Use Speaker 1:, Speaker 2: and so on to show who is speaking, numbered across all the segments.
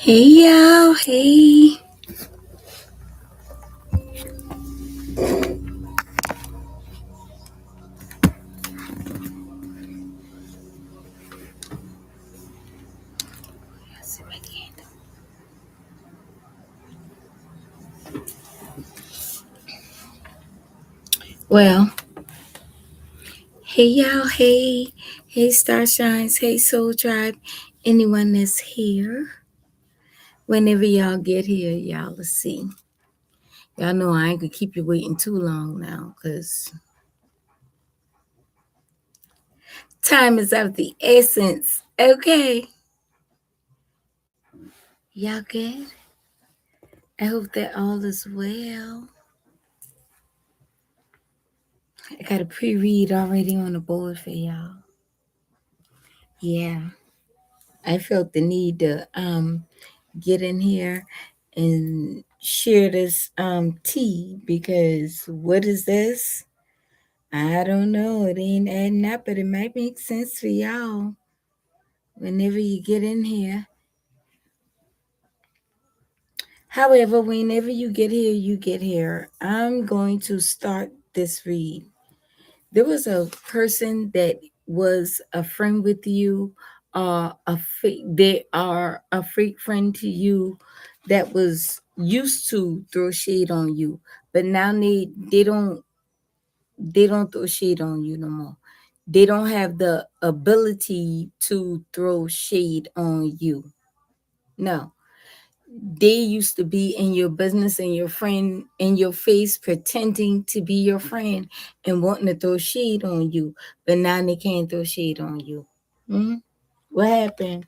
Speaker 1: Hey y'all, hey. Well, hey y'all, hey. Hey Starshines, hey Soul Tribe. Anyone that's here. Whenever y'all get here, y'all will see. Y'all know I ain't gonna keep you waiting too long now, because time is of the essence. Okay. Y'all good? I hope that all is well. I got a pre-read already on the board for y'all. Yeah. I felt the need to get in here and share this tea, because what is this? I don't know. It ain't adding up, but it might make sense for y'all whenever you get in here. However, whenever you get here, you get here. I'm going to start this read. There was a person that was a friend with you, they are a fake friend to you, that was used to throw shade on you, but now they don't throw shade on you no more. They don't have the ability to throw shade on you. No, they used to be in your business and your friend in your face, pretending to be your friend and wanting to throw shade on you, but now they can't throw shade on you. What happened?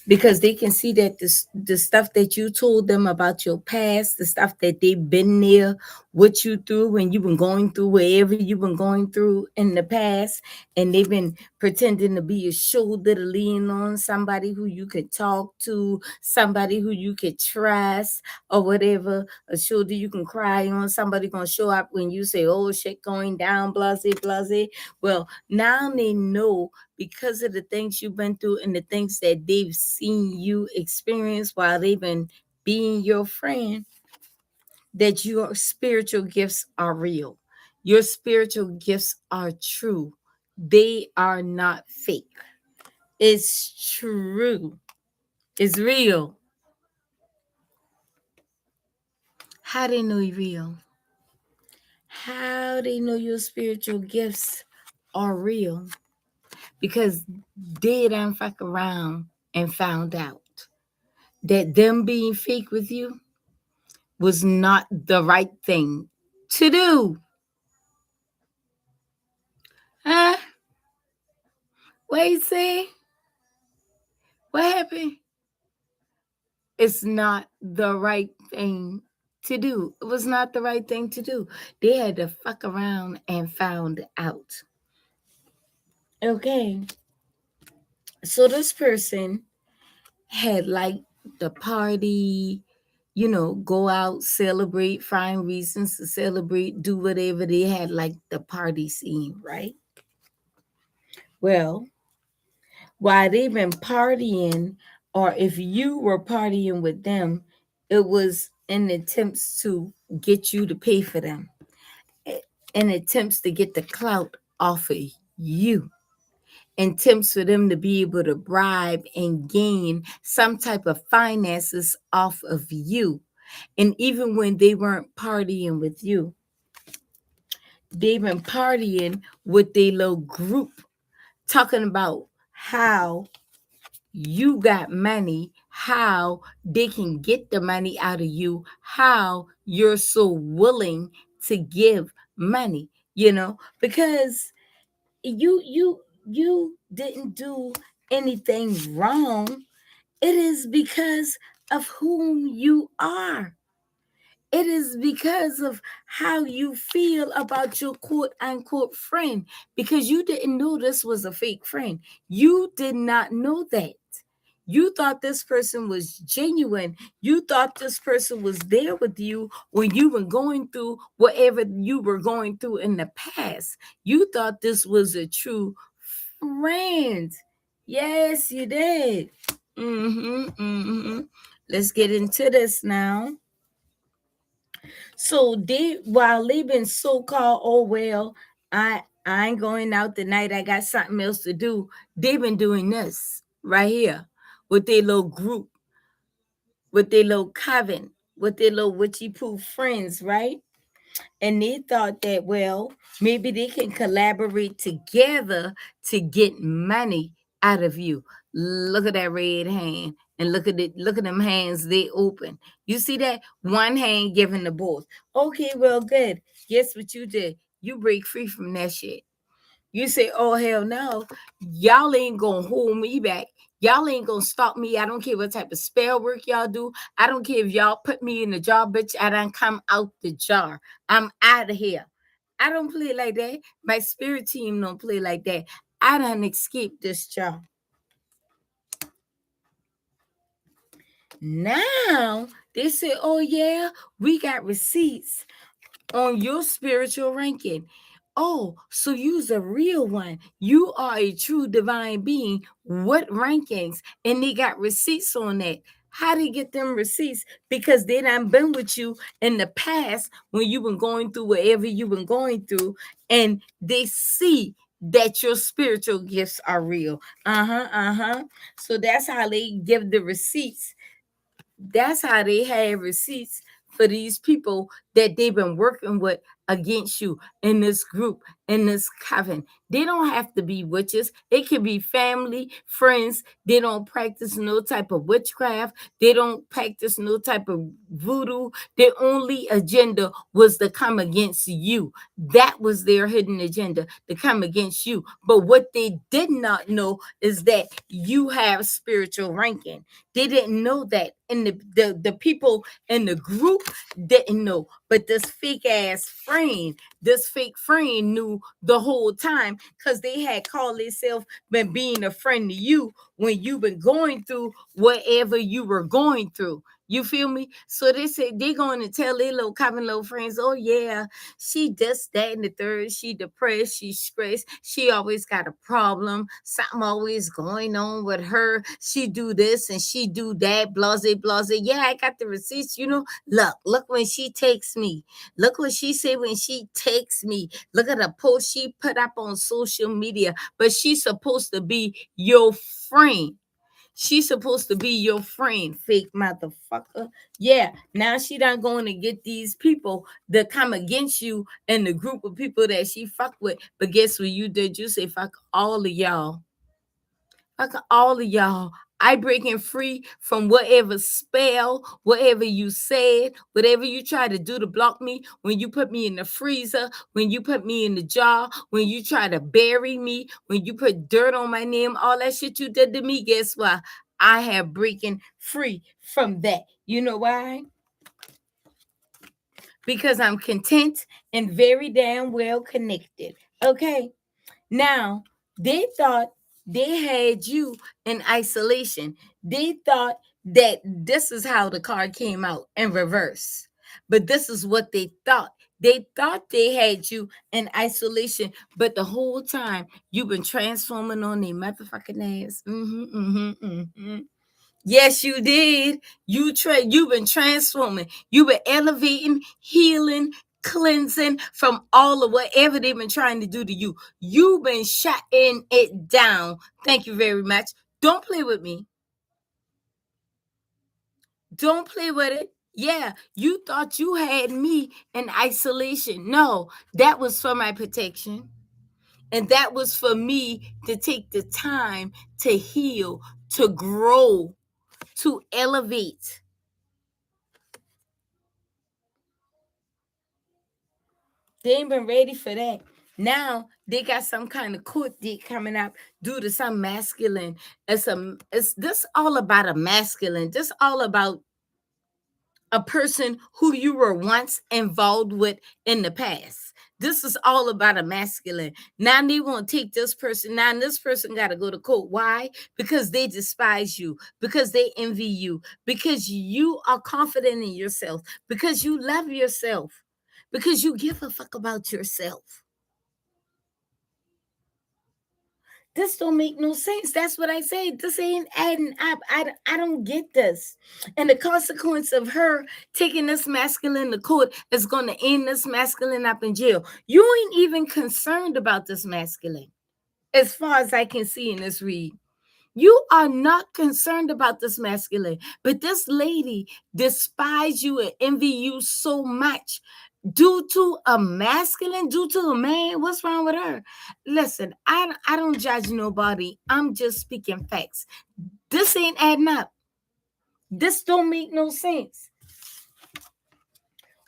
Speaker 1: Because they can see that the stuff that you told them about your past, the stuff that they've been there with you through when you've been going through wherever you've been going through in the past, and they've been pretending to be a shoulder to lean on, somebody who you could talk to, somebody who you could trust, or whatever, a shoulder you can cry on, somebody gonna show up when you say, oh, shit going down, blase, blase. Well, now they know, because of the things you've been through and the things that they've seen you experience while they've been being your friend, that your spiritual gifts are real. Your spiritual gifts are true. They are not fake. It's true. It's real. How they know you're real? How they know your spiritual gifts are real? Because they done fuck around and found out that them being fake with you was not the right thing to do. Huh? What you say? What happened? It's not the right thing to do. It was not the right thing to do. They had to fuck around and found out. Okay. So this person had like the party, go out, celebrate, find reasons to celebrate, do whatever. They had like the party scene, right? Well, while they've been partying, or if you were partying with them, it was in attempts to get you to pay for them, in attempts to get the clout off of you, attempts for them to be able to bribe and gain some type of finances off of you. And even when they weren't partying with you, they've been partying with their little group, talking about how you got money, how they can get the money out of you, how you're so willing to give money, because you didn't do anything wrong. It is because of whom you are. It is because of how you feel about your quote unquote friend, because you didn't know this was a fake friend. You did not know that. You thought this person was genuine. You thought this person was there with you when you were going through whatever you were going through in the past. You thought this was a true friend. Yes, you did. Let's get into this now. So they, while they been so called, oh well, I ain't going out tonight. I got something else to do. They've been doing this right here with their little group, with their little coven, with their little witchy poo friends, right? And they thought that, well, maybe they can collaborate together to get money out of you. Look at that red hand, and look at it, look at them hands, they open. You see that? One hand giving the both. Okay, well, good. Guess what you did? You break free from that shit. You say, oh, hell no. Y'all ain't going to hold me back. Y'all ain't going to stop me. I don't care what type of spell work y'all do. I don't care if y'all put me in the jar, bitch. I done come out the jar. I'm out of here. I don't play like that. My spirit team don't play like that. I done escaped this jar. Now they say, oh, yeah, we got receipts on your spiritual ranking. Oh, so you's a real one. You are a true divine being. What rankings? And they got receipts on that. How they get them receipts? Because they done been with you in the past when you been going through whatever you been going through, and they see that your spiritual gifts are real. So that's how they give the receipts. That's how they have receipts for these people that they've been working with against you in this group, in this coven. They don't have to be witches. It could be family, friends. They don't practice no type of witchcraft. They don't practice no type of voodoo. Their only agenda was to come against you. That was their hidden agenda, to come against you. But what they did not know is that you have spiritual ranking. They didn't know that. And the people in the group didn't know. But this fake friend knew the whole time, because they had called themselves been being a friend to you when you've been going through whatever you were going through. You feel me? So they said they're going to tell their little common little friends, oh yeah, she just that and the third, she depressed, she's stressed, she always got a problem, something always going on with her. She do this and she do that, blase, blase. Yeah, I got the receipts, you know. Look when she takes me. Look what she said when she takes me. Look at the post she put up on social media. But she's supposed to be your friend. She's supposed to be your friend, fake motherfucker. Yeah, now she done going to get these people that come against you and the group of people that she fuck with. But guess what you did? You say fuck all of y'all. Fuck all of y'all. I breaking free from whatever spell, whatever you said, whatever you try to do to block me. When you put me in the freezer, when you put me in the jar, when you try to bury me, when you put dirt on my name, all that shit you did to me, guess what? I have breaking free from that. You know why? Because I'm content and very damn well connected. Okay. Now, they thought they had you in isolation. They thought that this is how the card came out in reverse. But this is what they thought. They thought they had you in isolation, but the whole time you've been transforming on their motherfucking ass. Yes, you did. You've been transforming. You've been elevating, healing, cleansing from all of whatever they've been trying to do to you. You've been shutting it down. Thank you very much. Don't play with me. Don't play with it. Yeah, you thought you had me in isolation. No, that was for my protection. And that was for me to take the time to heal, to grow, to elevate. They ain't been ready for that. Now they got some kind of court date coming up due to some masculine. It's this all about a masculine. This all about a person who you were once involved with in the past. This is all about a masculine. Now they want to take this person. Now this person got to go to court. Why? Because they despise you, because they envy you, because you are confident in yourself, because you love yourself, because you give a fuck about yourself. This don't make no sense. That's what I say. This ain't adding up. I don't get this. And the consequence of her taking this masculine to court is going to end this masculine up in jail. You ain't even concerned about this masculine, as far as I can see in this read. You are not concerned about this masculine, but this lady despise you and envy you so much due to a masculine, due to a man. What's wrong with her? Listen, I don't judge nobody. I'm just speaking facts. This ain't adding up. This don't make no sense.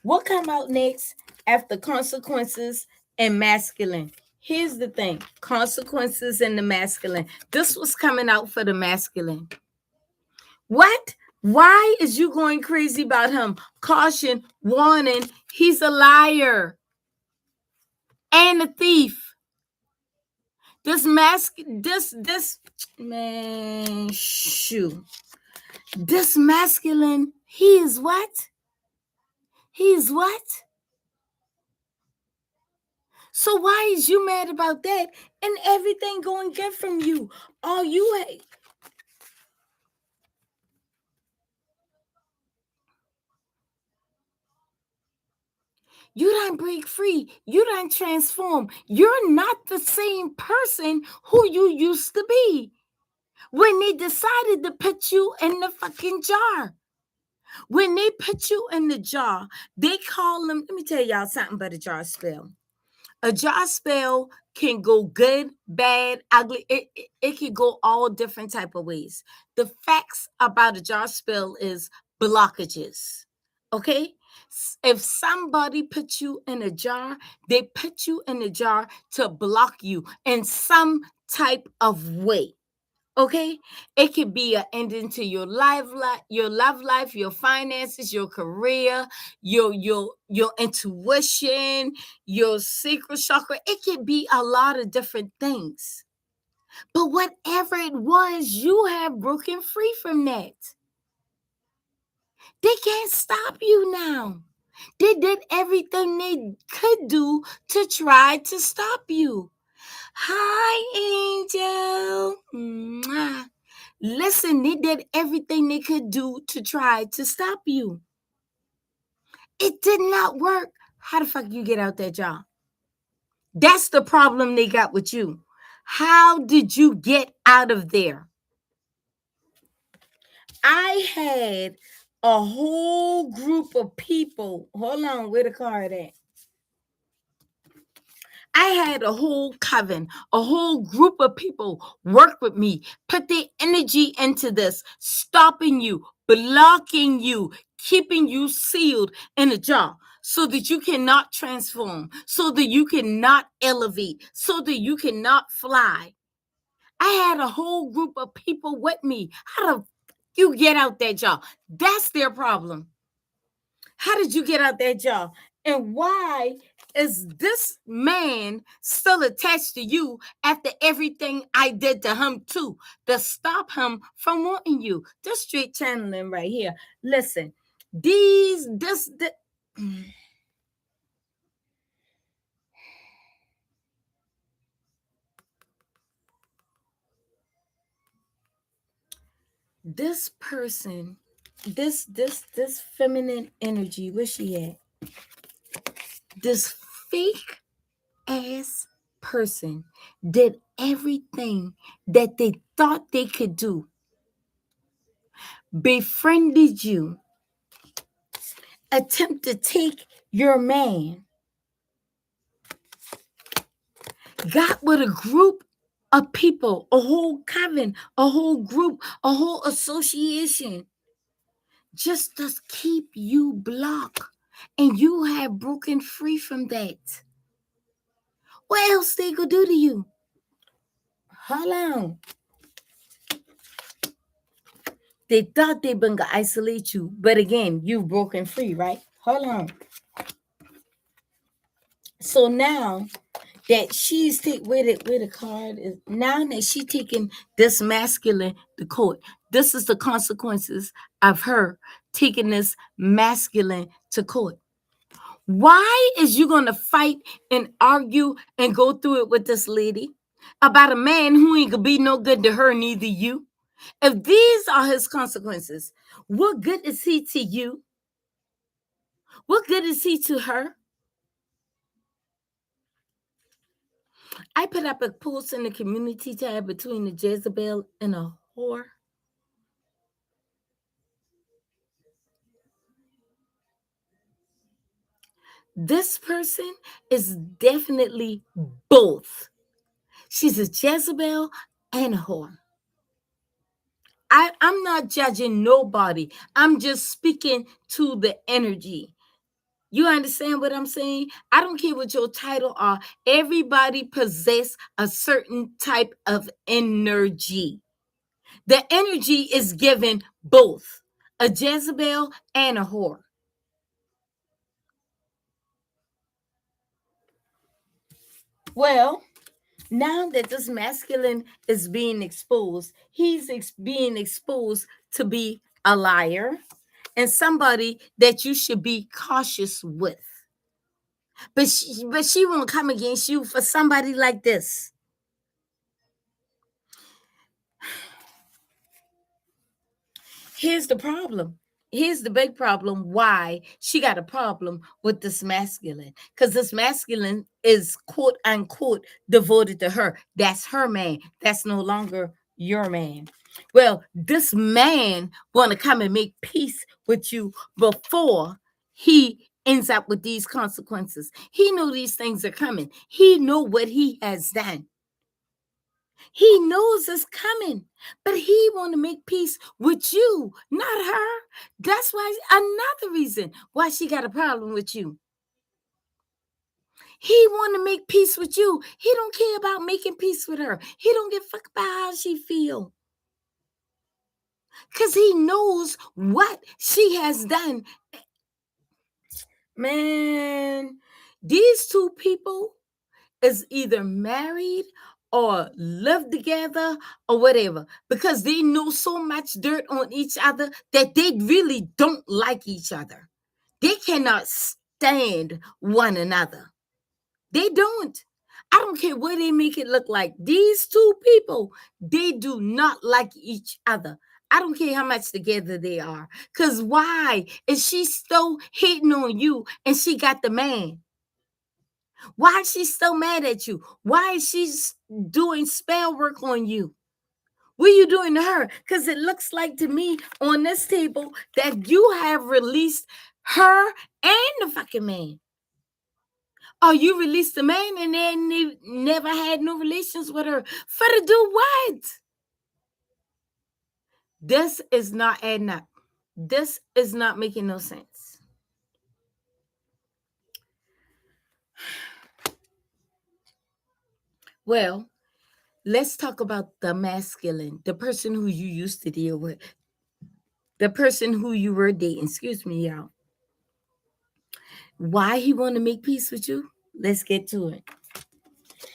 Speaker 1: What come out next after consequences and masculine? Here's the thing, consequences and the masculine. This was coming out for the masculine. What? Why is you going crazy about him? Caution, warning, he's a liar and a thief. This man, shoot. This masculine, he is what? He is what? So why is you mad about that and everything going good from you? All you You don't break free. You don't transform. You're not the same person who you used to be when they decided to put you in the fucking jar. When they put you in the jar, they call them, let me tell y'all something about a jar spell. A jar spell can go good, bad, ugly. It can go all different type of ways. The facts about a jar spell is blockages. Okay? If somebody puts you in a jar, they put you in a jar to block you in some type of way. Okay, it could be an ending to your love life, your finances, your career, your intuition, your secret chakra. It could be a lot of different things. But whatever it was, you have broken free from that. They can't stop you now. They did everything they could do to try to stop you. Hi, Angel. Mwah. Listen, they did everything they could do to try to stop you. It did not work. How the fuck you get out that job? That's the problem they got with you. How did you get out of there? I had a whole group of people. Hold on, where the card at? I had a whole coven, a whole group of people work with me, put their energy into this, stopping you, blocking you, keeping you sealed in a jar so that you cannot transform, so that you cannot elevate, so that you cannot fly. I had a whole group of people with me. How the you get out that jar? That's their problem. How did you get out that job? And why is this man still attached to you after everything I did to him too to stop him from wanting you? This straight channeling right here. Listen, this person, this feminine energy, where she at? This fake ass person did everything that they thought they could do, befriended you, attempt to take your man, got with a group of people, a whole coven, a whole group, a whole association, just to keep you blocked. And you have broken free from that. What else they could do to you? Hold on. They thought they been gonna isolate you, but again, you've broken free, right? Hold on. So now that she's where the card is, now that she taking this masculine to court, this is the consequences of her taking this masculine to court. Why is you gonna fight and argue and go through it with this lady? about a man who ain't gonna be no good to her, neither you. If these are his consequences, what good is he to you? What good is he to her? I put up a post in the community tab between a Jezebel and a whore. This person is definitely both. She's a Jezebel and a whore. I'm not judging nobody. I'm just speaking to the energy. You understand what I'm saying? I don't care what your title are. Everybody possess a certain type of energy. The energy is given both a Jezebel and a whore. Well, now that this masculine is being exposed, he's being exposed to be a liar and somebody that you should be cautious with. But she won't come against you for somebody like this. Here's the problem. Here's the big problem why she got a problem with this masculine. Because this masculine is quote unquote devoted to her. That's her man. That's no longer your man. Well, this man want to come and make peace with you before he ends up with these consequences. He know these things are coming. He know what he has done. He knows it's coming, but he want to make peace with you, not her. That's why another reason why she got a problem with you. He want to make peace with you. He don't care about making peace with her. He don't give a fuck about how she feel. Because he knows what she has done. Man, these two people is either married or live together or whatever because they know so much dirt on each other that they really don't like each other. They cannot stand one another. They don't. I don't care what they make it look like. These two people, they do not like each other. I don't care how much together they are. Because why is she still hating on you and she got the man? Why is she so mad at you? Why is she doing spell work on you? What are you doing to her? Because it looks like to me on this table that you have released her and the fucking man. Oh, you released the man and then they never had no relations with her. For to do what? This is not adding up. This is not making no sense. Well, let's talk about the masculine, the person who you used to deal with, the person who you were dating. Excuse me, y'all. Why he want to make peace with you? Let's get to it.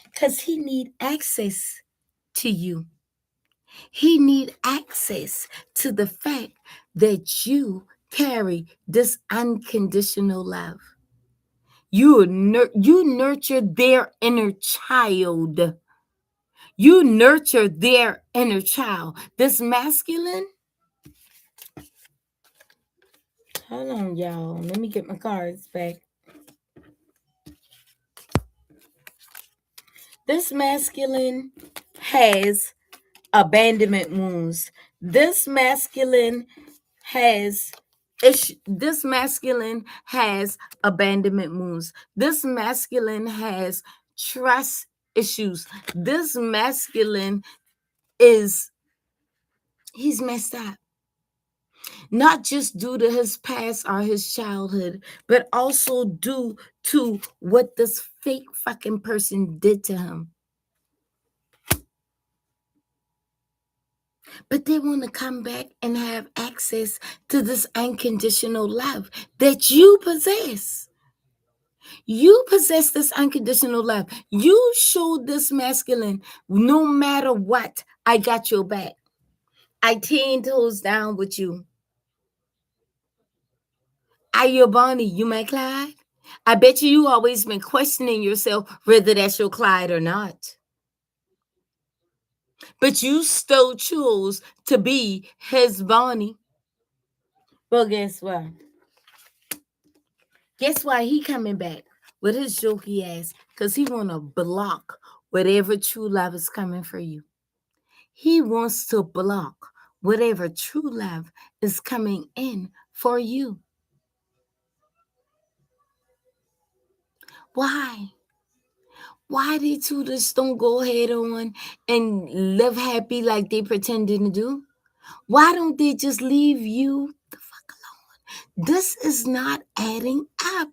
Speaker 1: Because he need access to you. He need access to the fact that you carry this unconditional love. You nurture their inner child. You nurture their inner child. This masculine. Hold on, y'all. Let me get my cards back. This masculine has abandonment wounds. This masculine has this masculine has abandonment wounds. This masculine has trust issues. This masculine he's messed up. Not just due to his past or his childhood, but also due to what this fake fucking person did to him. But they want to come back and have access to this unconditional love that you possess. You possess this unconditional love. You showed this masculine, no matter what, I got your back. I 10 toes down with you. I your Bonnie, you my Clyde. I bet you always been questioning yourself whether that's your Clyde or not. but you still choose to be his Bonnie. Well, guess what? Guess why he coming back with his jokey ass? Because he want to block whatever true love is coming for you. He wants to block whatever true love is coming in for you. Why? Why they two just don't go ahead on and live happy like they pretending to do? Why don't they just leave you the fuck alone? This is not adding up.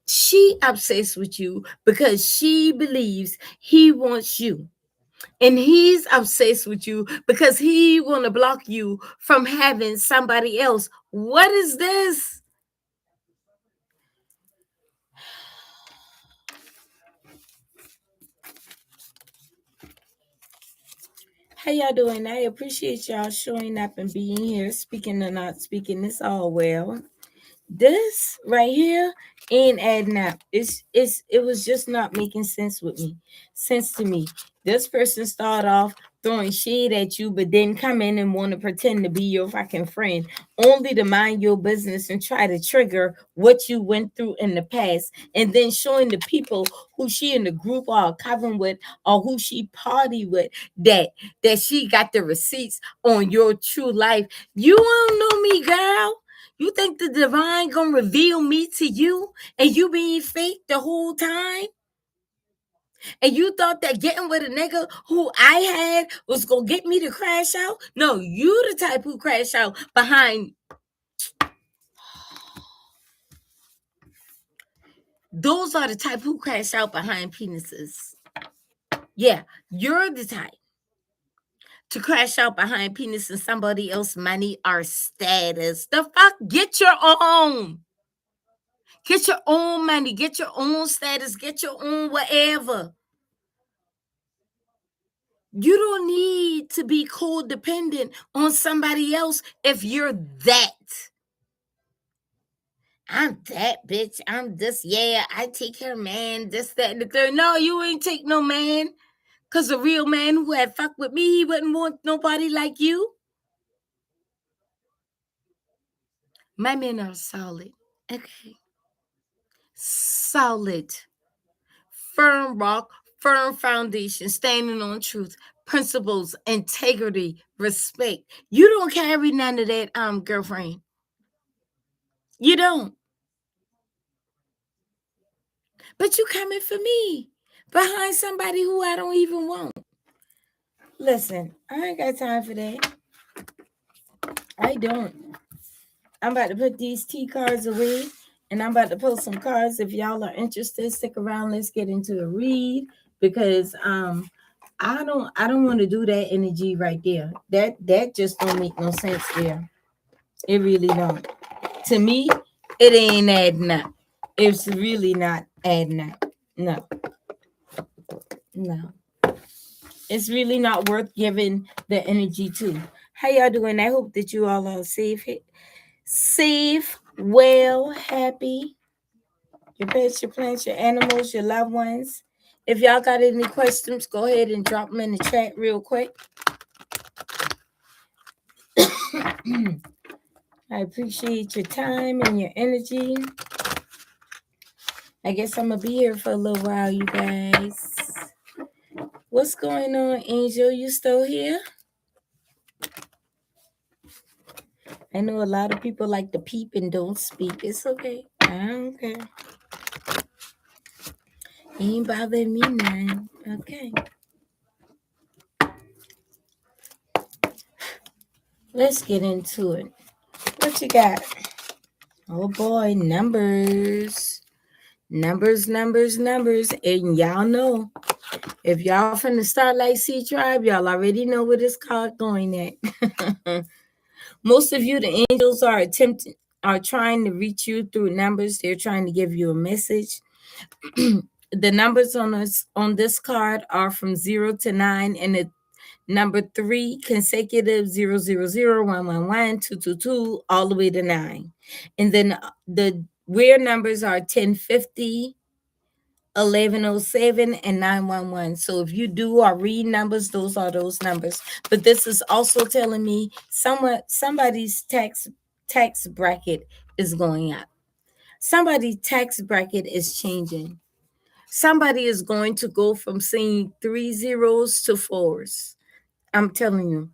Speaker 1: She obsessed with you because she believes he wants you. And he's obsessed with you because he want to block you from having somebody else. What is this? How y'all doing? I appreciate y'all showing up and being here, speaking or not speaking. It's all well. This right here ain't adding up. It was just not making sense to me. This person started off throwing shade at you, but then come in and want to pretend to be your fucking friend, only to mind your business and try to trigger what you went through in the past, and then showing the people who she in the group or covering with or who she party with that she got the receipts on your true life. You don't know me, girl. You think the divine gonna reveal me to you and you being fake the whole time? And you thought that getting with a nigga who I had was gonna get me to crash out? No, you the type who crash out behind. Those are the type who crash out behind penises. Yeah, you're the type to crash out behind penis and somebody else's money or status. The fuck? Get your own. Get your own money. Get your own status. Get your own whatever. You don't need to be codependent on somebody else if you're that. I'm that bitch. I'm this. Yeah, I take care of man. This, that, and the third. No, you ain't take no man. Because a real man who had fucked with me, he wouldn't want nobody like you. My men are solid. Okay. Solid. Firm rock, firm foundation, standing on truth, principles, integrity, respect. You don't carry none of that, girlfriend. You don't. But you coming for me behind somebody who I don't even want. Listen, I ain't got time for that. I don't. I'm about to put these T cards away and I'm about to pull some cards. If y'all are interested, stick around. Let's get into a read because I don't want to do that energy right there. That just don't make no sense there. It really don't. To me, it ain't adding up. It's really not adding up. No. No. It's really not worth giving the energy to. How y'all doing? I hope that you all are safe, well, happy. Your pets, your plants, your animals, your loved ones. If y'all got any questions, go ahead and drop them in the chat real quick. I appreciate your time and your energy. I guess I'm going to be here for a little while, you guys. What's going on, Angel? You still here? I know a lot of people like to peep and don't speak. It's okay. I don't care. Ain't bothering me none. Okay. Let's get into it. What you got? Oh boy, numbers. Numbers. And y'all know, if y'all from the StarLight Cee tribe, y'all already know where this card going at. Most of you, the angels are trying to reach you through numbers. They're trying to give you a message. The numbers on this card are from 0 to 9, and the number 3 consecutive 000111222 all the way to 9. And then the weird numbers are 1050, 1107 and 911. So if you do or read numbers, those are those numbers. But this is also telling me somebody's tax bracket is going up. Somebody's tax bracket is changing. Somebody is going to go from seeing 3 zeros to 4s. I'm telling you.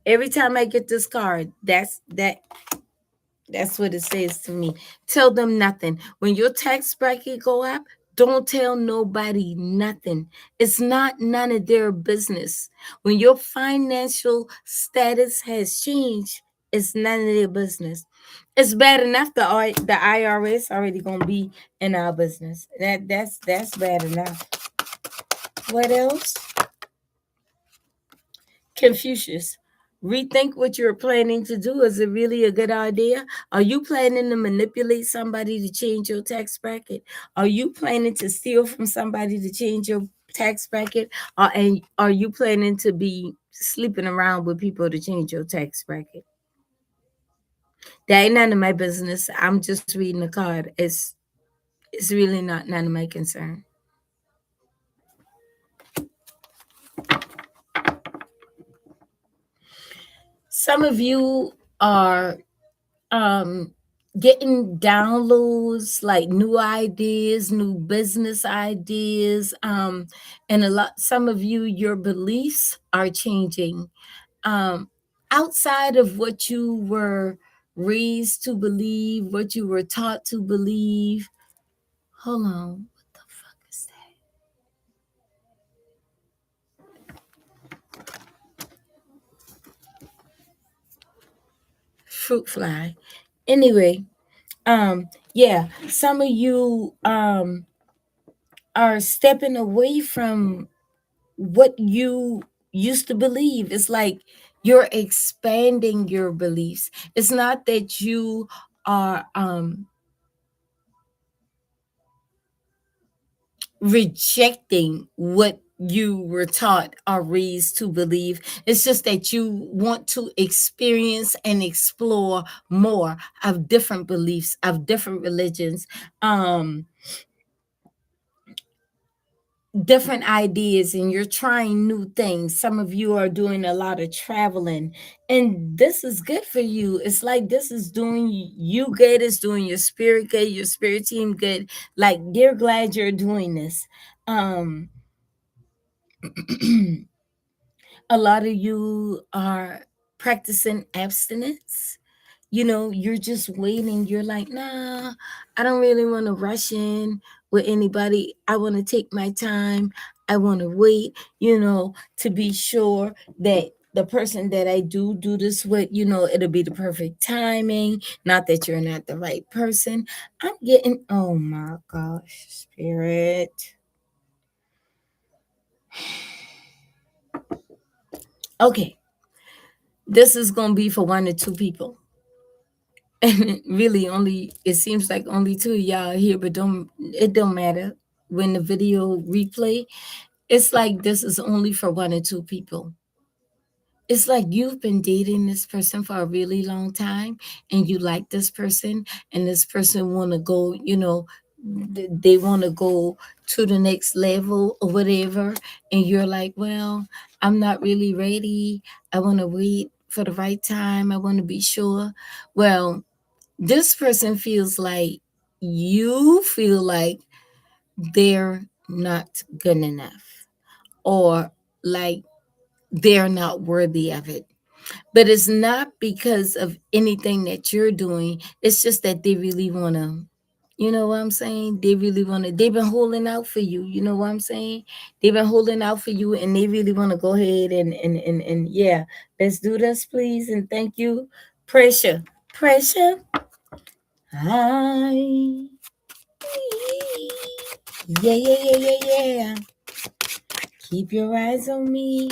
Speaker 1: Every time I get this card, that's what it says to me. Tell them nothing. When your tax bracket go up, don't tell nobody nothing. It's not none of their business. When your financial status has changed, it's none of their business. It's bad enough the IRS already gonna be in our business. That's bad enough. What else? Confucius. Rethink what you're planning to do. Is it really a good idea? Are you planning to manipulate somebody to change your tax bracket? Are you planning to steal from somebody to change your tax bracket? And are you planning to be sleeping around with people to change your tax bracket? That ain't none of my business. I'm just reading the card. It's really not none of my concern. Some of you are getting downloads, like new ideas, new business ideas, and some of you, your beliefs are changing outside of what you were raised to believe, what you were taught to believe. Hold on, what the fuck is that? Fruit fly. Anyway, yeah, some of you are stepping away from what you used to believe. It's like you're expanding your beliefs. It's not that you are rejecting what you were taught or raised to believe. It's just that you want to experience and explore more of different beliefs, of different religions, different ideas, and you're trying new things. Some of you are doing a lot of traveling, and this is good for you. It's like this is doing you good, it's doing your spirit good, your spirit team good. Like they're glad you're doing this. A lot of you are practicing abstinence. You're just waiting. You're like, nah, I don't really want to rush in with anybody. I want to take my time. I want to wait, to be sure that the person that I do this with, it'll be the perfect timing. Not that you're not the right person. I'm getting, oh my gosh, spirit. Okay. This is going to be for 1 or 2 people. And really only, it seems like only 2 of y'all are here, but it don't matter. When the video replay, it's like this is only for 1 or 2 people. It's like you've been dating this person for a really long time, and you like this person, and this person want to go, they want to go to the next level or whatever, and you're like, well, I'm not really ready. I want to wait for the right time. I want to be sure. Well, this person feels like you feel like they're not good enough, or like they're not worthy of it. But it's not because of anything that you're doing. It's just that they really want to, you know what I'm saying? They really want to, they've been holding out for you. You know what I'm saying? They've been holding out for you, and they really want to go ahead and yeah, let's do this, please. And thank you. Pressure. Pressure. Hi. Yeah, yeah, yeah, yeah, yeah. Keep your eyes on me.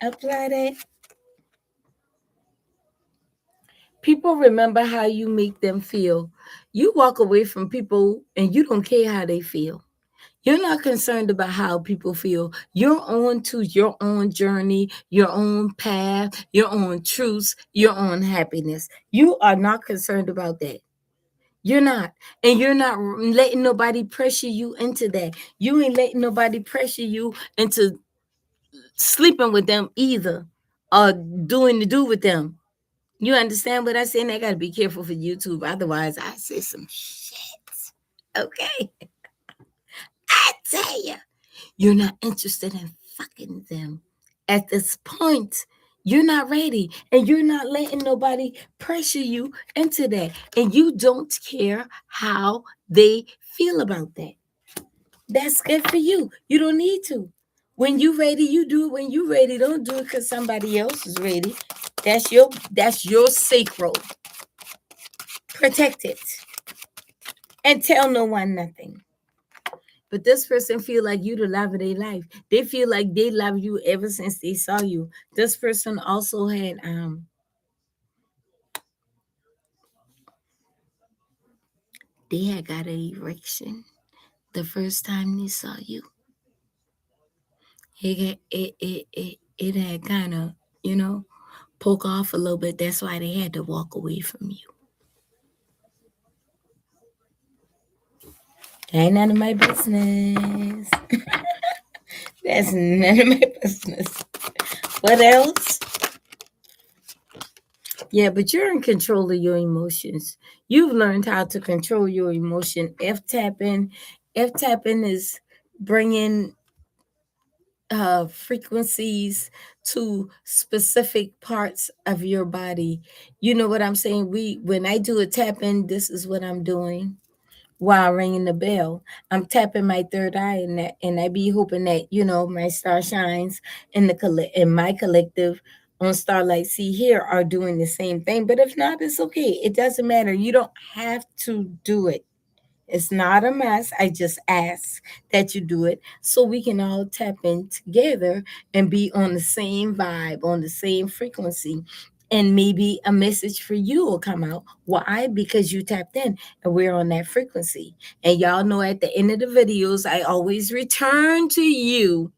Speaker 1: Apply that. People remember how you make them feel. You walk away from people and you don't care how they feel. You're not concerned about how people feel. You're on to your own journey, your own path, your own truths, your own happiness. You are not concerned about that. You're not. And you're not letting nobody pressure you into that. You ain't letting nobody pressure you into sleeping with them either, or doing the do with them. You understand what I'm saying? I gotta be careful for YouTube. Otherwise, I say some shit. Okay. I tell you. You're not interested in fucking them. At this point, you're not ready, and you're not letting nobody pressure you into that. And you don't care how they feel about that. That's good for you. You don't need to. When you ready, you do it when you ready. Don't do it because somebody else is ready. That's your sacral. Protect it. And tell no one nothing. But this person feel like you the love of their life. They feel like they love you ever since they saw you. This person also had they had got an erection the first time they saw you. It had kind of, poke off a little bit. That's why they had to walk away from you. That ain't none of my business. That's none of my business. What else? Yeah, but you're in control of your emotions. You've learned how to control your emotion. F tapping is bringing frequencies to specific parts of your body. You know what I'm saying? When I do a tapping, this is what I'm doing while ringing the bell. I'm tapping my third eye, and I be hoping that my star shines, and in my collective on StarLight Cee here are doing the same thing. But if not, it's okay. It doesn't matter. You don't have to do it. It's not a mess. I just ask that you do it so we can all tap in together and be on the same vibe, on the same frequency. And maybe a message for you will come out. Why? Because you tapped in and we're on that frequency. And y'all know at the end of the videos, I always return to you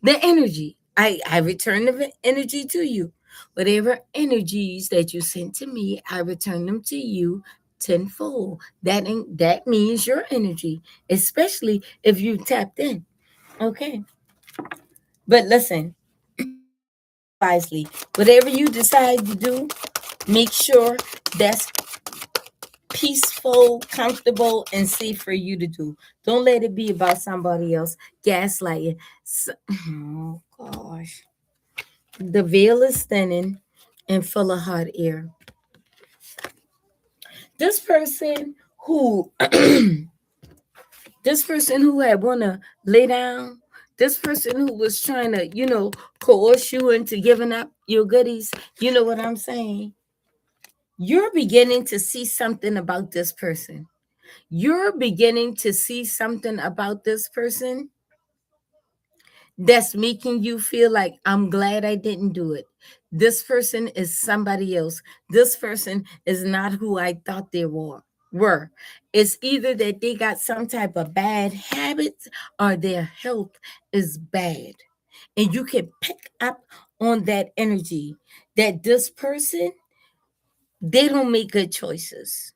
Speaker 1: the energy. I return the energy to you. Whatever energies that you sent to me, I return them to you tenfold. That means your energy, especially if you tapped in. Okay. But listen, choose wisely. Whatever you decide to do, make sure that's peaceful, comfortable, and safe for you to do. Don't let it be about somebody else gaslighting. Oh gosh. The veil is thinning and full of hot air. This person who this person who had wanna lay down, this person who was trying to, coerce you into giving up your goodies, you know what I'm saying? You're beginning to see something about this person. You're beginning to see something about this person that's making you feel like, I'm glad I didn't do it. This person is somebody else. This person is not who I thought they were. It's either that they got some type of bad habits or their health is bad. And you can pick up on that energy that this person, they don't make good choices.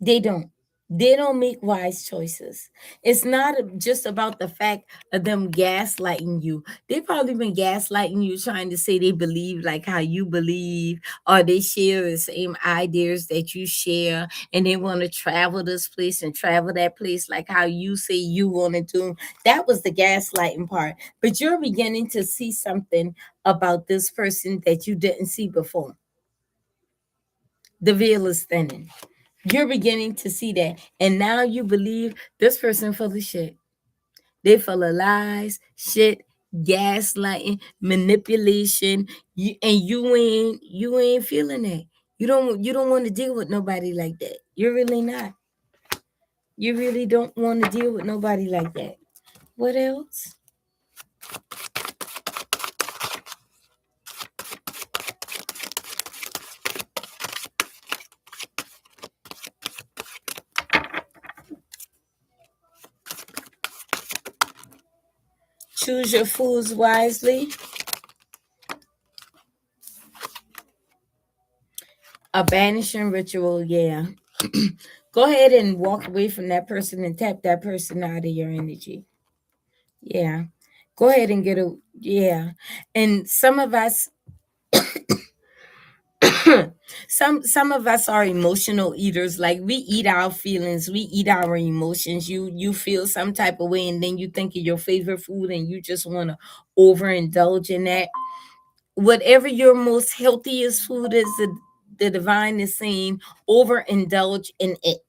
Speaker 1: They don't. They don't make wise choices. It's not just about the fact of them gaslighting you. They probably been gaslighting you, trying to say they believe like how you believe, or they share the same ideas that you share, and they want to travel this place and travel that place like how you say you want to do. That was the gaslighting part. But you're beginning to see something about this person that you didn't see before. The veil is thinning. You're beginning to see that. And now you believe this person full of shit. They full of lies, shit, gaslighting, manipulation. You ain't feeling that. You don't want to deal with nobody like that. You're really not. You really don't want to deal with nobody like that. What else? Choose your foods wisely. A banishing ritual, yeah. Go ahead and walk away from that person and tap that person out of your energy. Yeah. Go ahead and get a, yeah. And some of us, some of us are emotional eaters. Like we eat our feelings, we eat our emotions. You feel some type of way and then you think of your favorite food and you just want to overindulge in that. Whatever your most healthiest food is, the divine is saying overindulge in it.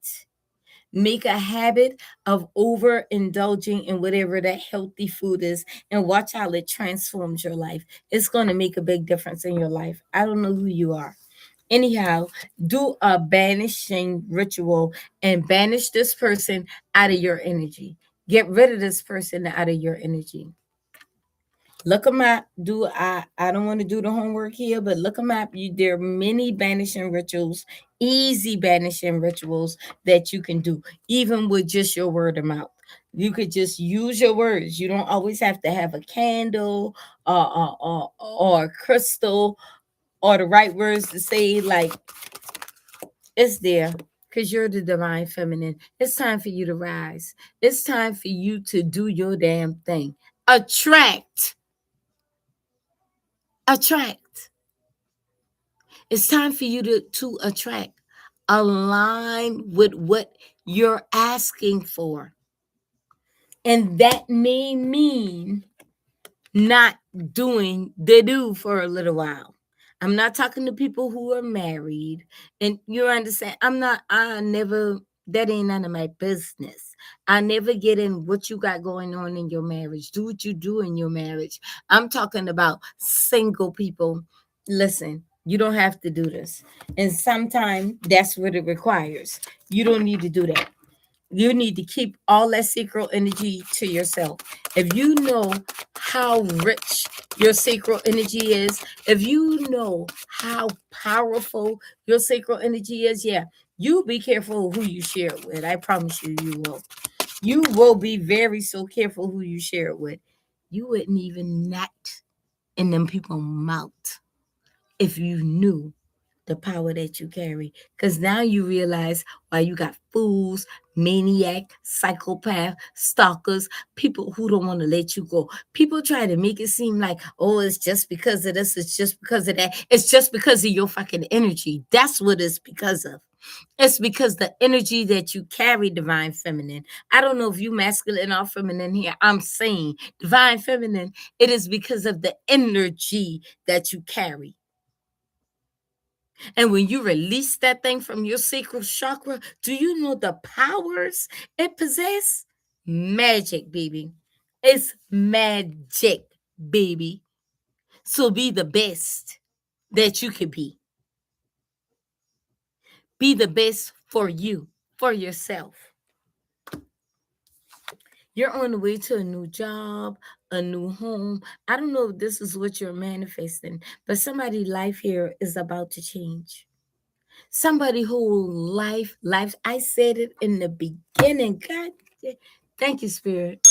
Speaker 1: Make a habit of overindulging in whatever that healthy food is and watch how it transforms your life. It's going to make a big difference in your life. I don't know who you are. Anyhow, do a banishing ritual and banish this person out of your energy. Get rid of this person out of your energy. Look them up. I don't want to do the homework here, but look them up. There are many banishing rituals, easy banishing rituals that you can do, even with just your word of mouth. You could just use your words. You don't always have to have a candle or a crystal or the right words to say. Like, it's there because you're the divine feminine. It's time for you to rise. It's time for you to do your damn thing. Attract. Attract. It's time for you to attract. Align with what you're asking for. And that may mean not doing the do for a little while. I'm not talking to people who are married. And you understand, I never, that ain't none of my business. I never get in what you got going on in your marriage. Do what you do in your marriage. I'm talking about single people. Listen, you don't have to do this. And sometimes that's what it requires. You don't need to do that. You need to keep all that sacral energy to yourself. If you know how rich your sacral energy is, if you know how powerful your sacral energy is, yeah, you be careful who you share it with. I promise you, you will. You will be very so careful who you share it with. You wouldn't even nut in them people's mouth if you knew the power that you carry. Because now you realize why you got fools, maniac, psychopath, stalkers, people who don't want to let you go. People try to make it seem like, oh, it's just because of this, it's just because of that. It's just because of your fucking energy. That's what it's because of. It's because the energy that you carry, divine feminine. I don't know if you masculine or feminine here. I'm saying divine feminine, it is because of the energy that you carry. And when you release that thing from your sacral chakra, do you know the powers it possesses? Magic, baby. It's magic, baby. So be the best that you can be. Be the best for you, for yourself. You're on the way to a new job, a new home. I don't know if this is what you're manifesting, but somebody's life here is about to change. Somebody who life, I said it in the beginning. God, thank you, Spirit.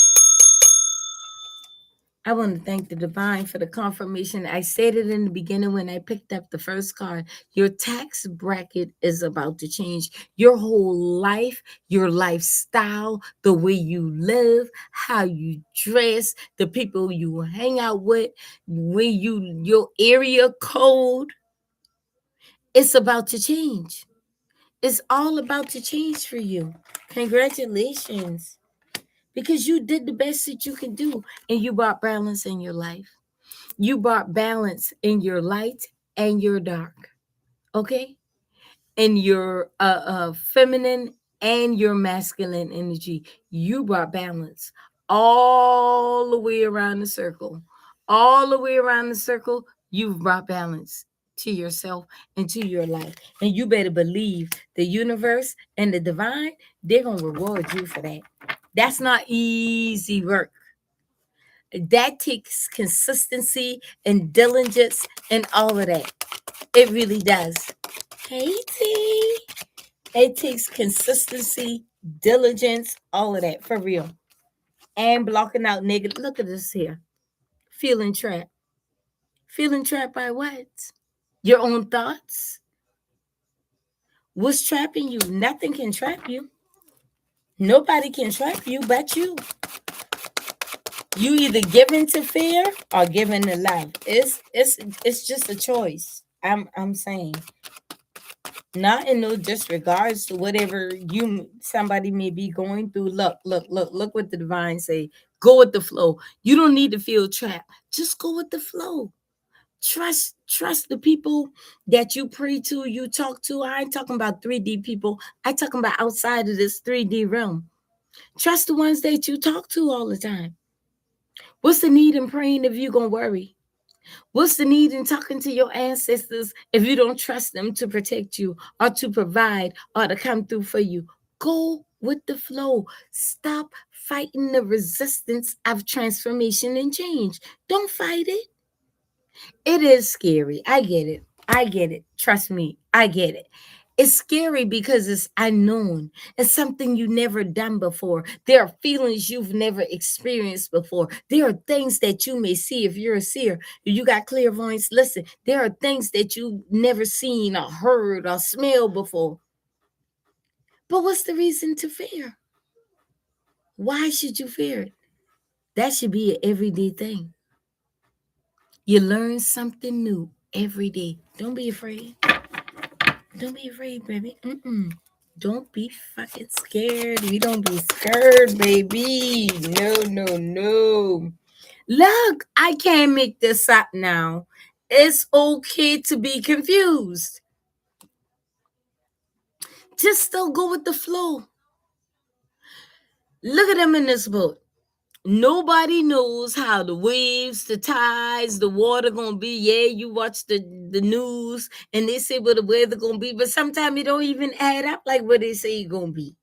Speaker 1: I want to thank the divine for the confirmation. I said it in the beginning when I picked up the first card. Your tax bracket is about to change. Your whole life, your lifestyle, the way you live, how you dress, the people you hang out with, your area code, it's about to change. It's all about to change for you. Congratulations. Because you did the best that you can do and you brought balance in your life. You brought balance in your light and your dark. Okay? In your feminine and your masculine energy. You brought balance all the way around the circle. All the way around the circle, you've brought balance to yourself and to your life. And you better believe the universe and the divine, they're going to reward you for that. That's not easy work. That takes consistency and diligence and all of that. It really does. Hey, T. It takes consistency, diligence, all of that for real. And blocking out negative. Look at this here. Feeling trapped. Feeling trapped by what? Your own thoughts. What's trapping you? Nothing can trap you. Nobody can trap you but you. You either give in to fear or give in to love. It's just a choice. I'm saying. Not in no disregards to whatever somebody may be going through. Look what the divine say. Go with the flow. You don't need to feel trapped. Just go with the flow. Trust the people that you pray to, you talk to. I ain't talking about 3D people. I talking about outside of this 3D realm. Trust the ones that you talk to all the time. What's the need in praying if you're gonna worry? What's the need in talking to your ancestors if you don't trust them to protect you or to provide or to come through for you? Go with the flow. Stop fighting the resistance of transformation and change. Don't fight it. It is scary. I get it. I get it. Trust me. I get it. It's scary because it's unknown. It's something you never done before. There are feelings you've never experienced before. There are things that you may see if you're a seer. If you got clairvoyance, listen. There are things that you've never seen or heard or smelled before. But what's the reason to fear? Why should you fear it? That should be an everyday thing. You learn something new every day. Don't be afraid. Don't be afraid, baby. Don't be fucking scared. We don't be scared, baby. No. Look, I can't make this up now. It's okay to be confused. Just still go with the flow. Look at them in this boat. Nobody knows how the waves, the tides, the water gonna be. Yeah, you watch the news and they say what the weather gonna be, but sometimes it don't even add up like what they say it gonna be.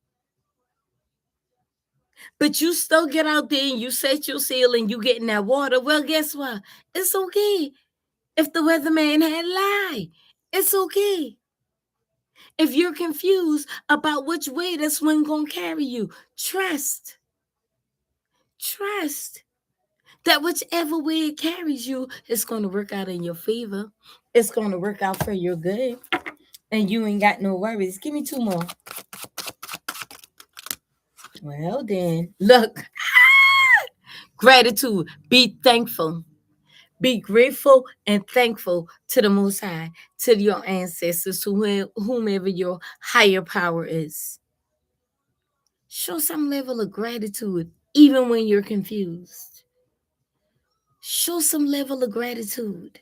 Speaker 1: But you still get out there and you set your sail and you get in that water. Well, guess what? It's okay if the weatherman had lied. It's okay. If you're confused about which way this wind gonna carry you, trust that whichever way it carries you, it's going to work out in your favor. It's going to work out for your good. And you ain't got no worries. Give me 2 more. Well, then, look. Gratitude. Be thankful. Be grateful and thankful to the Most High, to your ancestors, to whomever your higher power is. Show some level of gratitude, even when you're confused. Show some level of gratitude.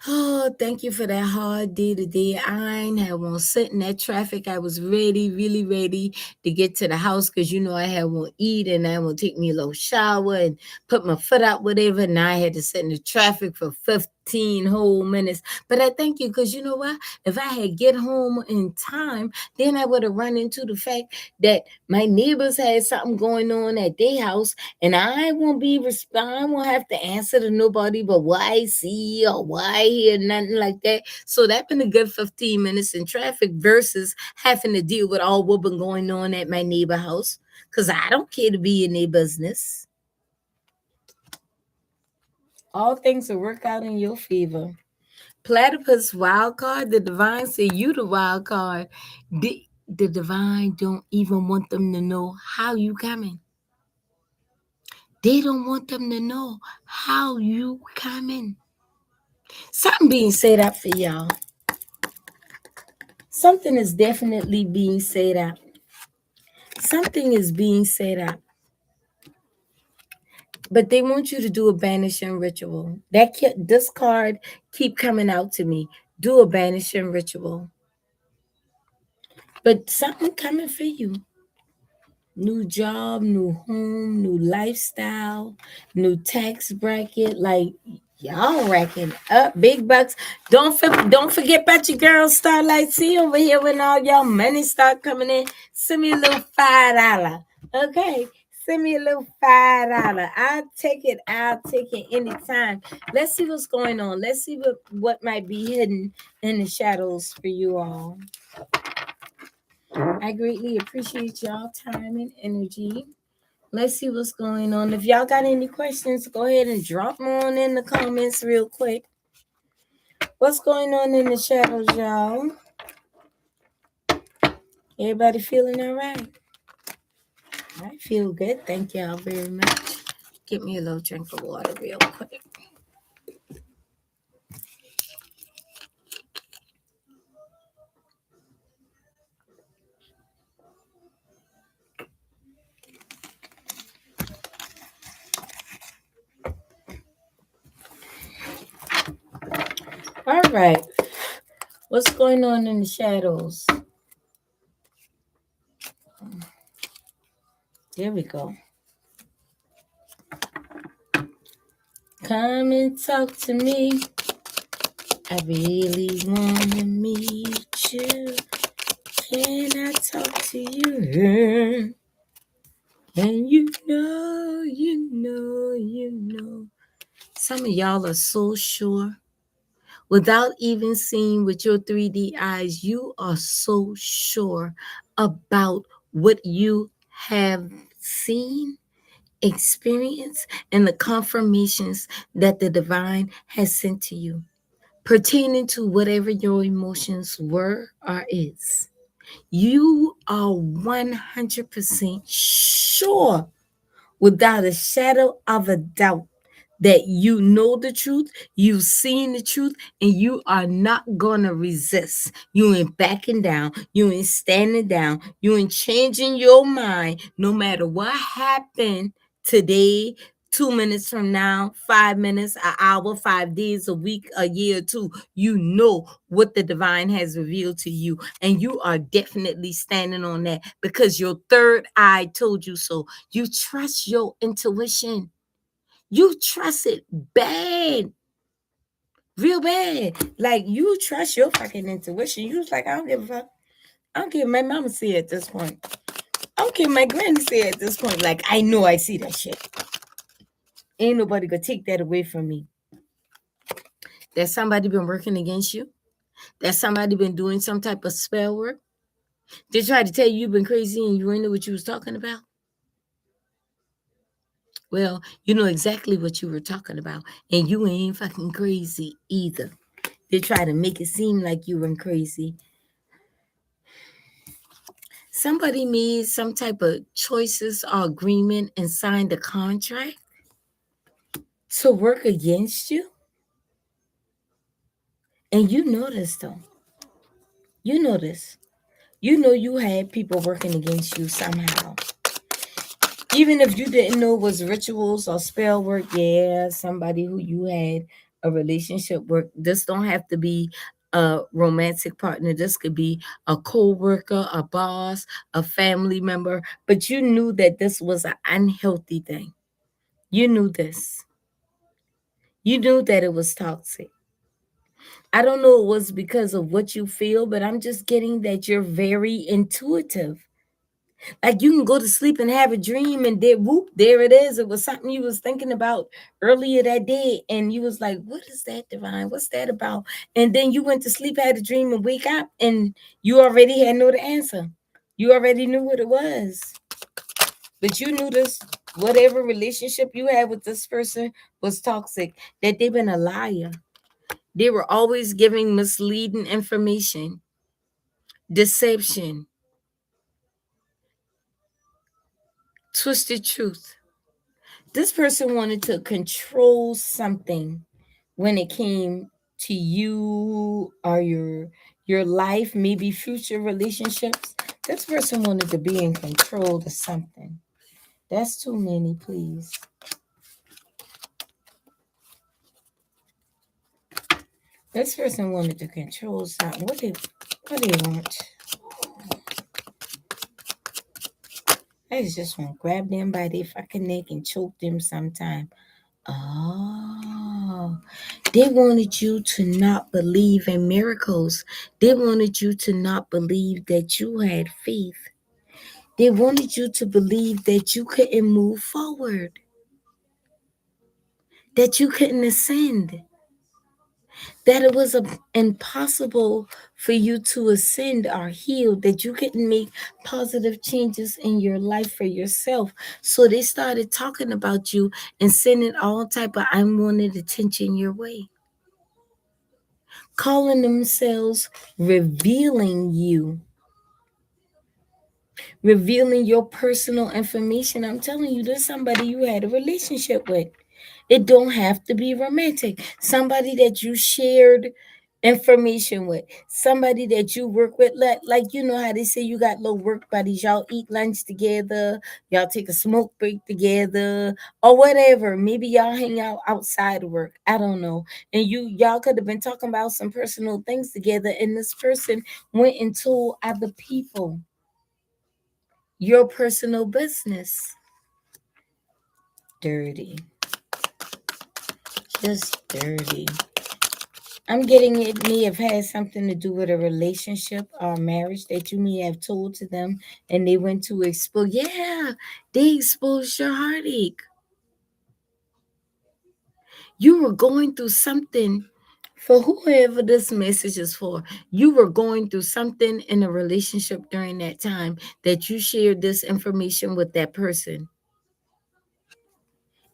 Speaker 1: Oh, thank you for that hard day today. I ain't had one sit in that traffic. I was ready, really ready to get to the house because I had one eat and I will take me a little shower and put my foot out, whatever. And I had to sit in the traffic for 15 whole minutes. But I thank you because you know what? If I had get home in time, then I would have run into the fact that my neighbors had something going on at their house and I won't have to answer to nobody but why see or why hear, nothing like that. So that been a good 15 minutes in traffic versus having to deal with all what been going on at my neighbor house. Because I don't care to be in their business. All things will work out in your favor. Platypus wild card, the divine say you the wild card. The divine don't even want them to know how you coming. They don't want them to know how you coming. Something being said up for y'all. Something is definitely being said up. Something is being said up. But they want you to do a banishing ritual. This card keep coming out to me. Do a banishing ritual. But something coming for you. New job, new home, new lifestyle, new tax bracket. Like y'all racking up big bucks. Don't forget about your girl StarLight Cee over here when all y'all money start coming in. Send me a little $5. Okay. Send me a little $5. I'll take it anytime. Let's see what's going on. Let's see what might be hidden in the shadows for you all. I greatly appreciate y'all time and energy. Let's see what's going on. If y'all got any questions, go ahead and drop them on in the comments real quick. What's going on in the shadows, y'all? Everybody feeling all right? I feel good. Thank y'all very much. Get me a little drink of water real quick. All right. What's going on in the shadows? There we go. Come and talk to me. I really want to meet you. Can I talk to you? And you know. Some of y'all are so sure. Without even seeing with your 3D eyes, you are so sure about what you have seen, experienced, and the confirmations that the divine has sent to you pertaining to whatever your emotions were or is. You are 100% sure, without a shadow of a doubt, that you know the truth, you've seen the truth, and you are not gonna resist. You ain't backing down, you ain't standing down, you ain't changing your mind no matter what happened today, 2 minutes from now, 5 minutes, an hour, 5 days, a week, a year, or two. You know what the divine has revealed to you, and you are definitely standing on that because your third eye told you so. You trust your intuition. You trust it bad, real bad. Like you trust your fucking intuition. You was like, I don't give a fuck. I don't care what my mama say at this point. I don't care what my granny say at this point. Like I know I see that shit. Ain't nobody gonna take that away from me. That somebody been working against you. That somebody been doing some type of spell work. They tried to tell you you've been crazy and you ain't know what you was talking about. Well, you know exactly what you were talking about, and you ain't fucking crazy either. They try to make it seem like you went crazy. Somebody made some type of choices or agreement and signed a contract to work against you. And you know this though. You know this. You know you had people working against you somehow. Even if you didn't know it was rituals or spell work, yeah, somebody who you had a relationship with. This don't have to be a romantic partner. This could be a co-worker, a boss, a family member. But you knew that this was an unhealthy thing. You knew this. You knew that it was toxic. I don't know it was because of what you feel, but I'm just getting that you're very intuitive. Like you can go to sleep and have a dream and there whoop, there it is. It was something you was thinking about earlier that day. And you was like, what is that, divine? What's that about? And then you went to sleep, had a dream and wake up and you already had know the answer. You already knew what it was. But you knew this, whatever relationship you had with this person was toxic, that they've been a liar. They were always giving misleading information, deception, twisted truth. This person wanted to control something when it came to you or your life, maybe future relationships. This person wanted to be in control of something. That's too many, please. This person wanted to control something. What they want? I just want to grab them by their fucking neck and choke them sometime. Oh, they wanted you to not believe in miracles. They wanted you to not believe that you had faith. They wanted you to believe that you couldn't move forward, that you couldn't ascend, that it was impossible for you to ascend or heal, that you couldn't make positive changes in your life for yourself. So they started talking about you and sending all type of unwanted attention your way. calling themselves revealing your personal information. I'm telling you, there's somebody you had a relationship with. It don't have to be romantic. Somebody that you shared information with, somebody that you work with, like you know how they say you got little work buddies. Y'all eat lunch together, y'all take a smoke break together, or whatever. Maybe y'all hang out outside of work. I don't know. And y'all could have been talking about some personal things together, and this person went and told other people your personal business. Dirty. Just dirty. I'm getting it may have had something to do with a relationship or marriage that you may have told to them and they went to expose. Yeah, they exposed your heartache. You were going through something for whoever this message is for. You were going through something in a relationship during that time that you shared this information with that person.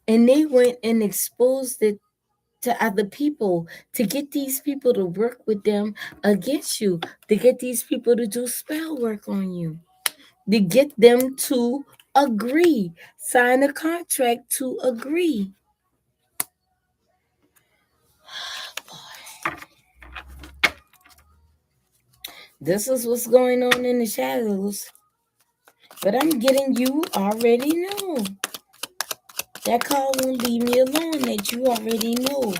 Speaker 1: And they went and exposed it to other people to get these people to work with them against you, to get these people to do spell work on you, to get them to agree, sign a contract to agree. This is what's going on in the shadows. But I'm getting you already know. That call won't leave me alone that you already know.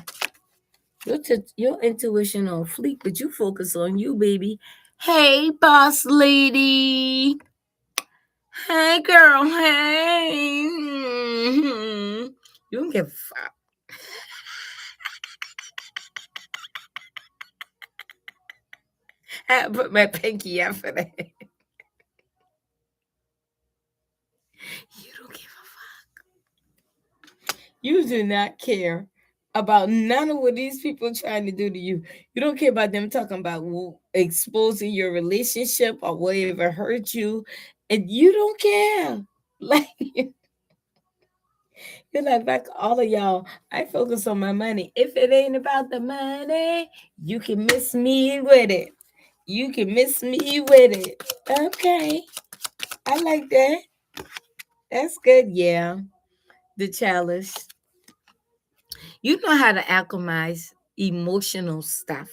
Speaker 1: Your intuition on fleek, but you focus on you, baby. Hey, boss lady. Hey, girl. Hey. You don't give a fuck. I put my pinky up for that. You don't give a fuck. You do not care about none of what these people trying to do to you. You don't care about them talking about exposing your relationship or whatever hurt you, and you don't care. Like you're like all of y'all. I focus on my money. If it ain't about the money, you can miss me with it. You can miss me with it. Okay, I like that. That's good. Yeah, the chalice. You know how to alchemize emotional stuff.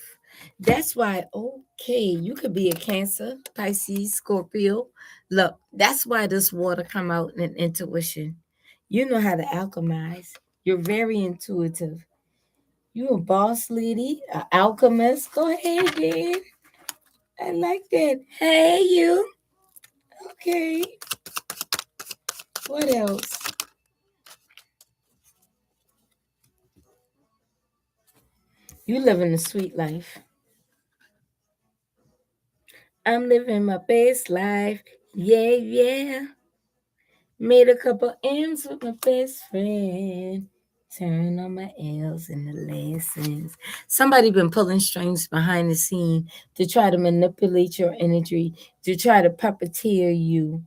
Speaker 1: That's why, okay, you could be a Cancer, Pisces, Scorpio. Look, that's why this water come out in intuition. You know how to alchemize. You're very intuitive. You a boss lady, an alchemist. Go ahead, then. I like that. Hey, you. Okay. What else? You living a sweet life. I'm living my best life. Yeah, yeah. Made a couple M's with my best friend. Turn on my L's in the lessons. Somebody been pulling strings behind the scene to try to manipulate your energy, to try to puppeteer you.